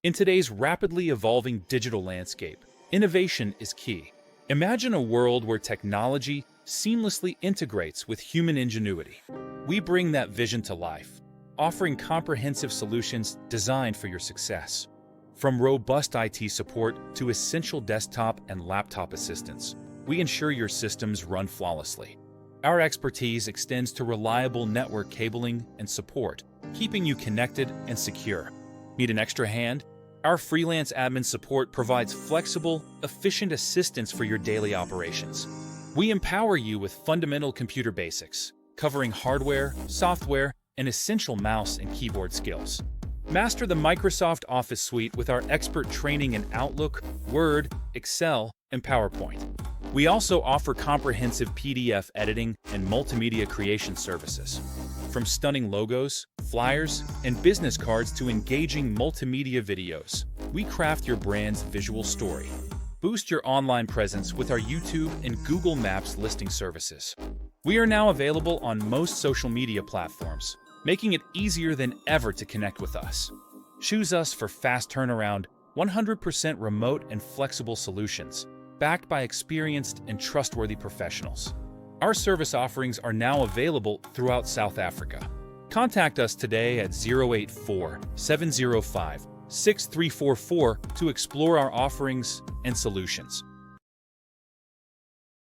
In today's rapidly evolving digital landscape, innovation is key. Imagine a world where technology seamlessly integrates with human ingenuity. We bring that vision to life, offering comprehensive solutions designed for your success. From robust IT support to essential desktop and laptop assistance, we ensure your systems run flawlessly. Our expertise extends to reliable network cabling and support, keeping you connected and secure. Need an extra hand? Our freelance admin support provides flexible, efficient assistance for your daily operations. We empower you with fundamental computer basics, covering hardware, software, and essential mouse and keyboard skills. Master the Microsoft Office suite with our expert training in Outlook, Word, Excel, and PowerPoint. We also offer comprehensive PDF editing and multimedia creation services. From stunning logos, flyers, and business cards to engaging multimedia videos, we craft your brand's visual story. Boost your online presence with our YouTube and Google Maps listing services. We are now available on most social media platforms, making it easier than ever to connect with us. Choose us for fast turnaround, 100% remote and flexible solutions, backed by experienced and trustworthy professionals. Our service offerings are now available throughout South Africa. Contact us today at 084-705-6344 to explore our offerings and solutions.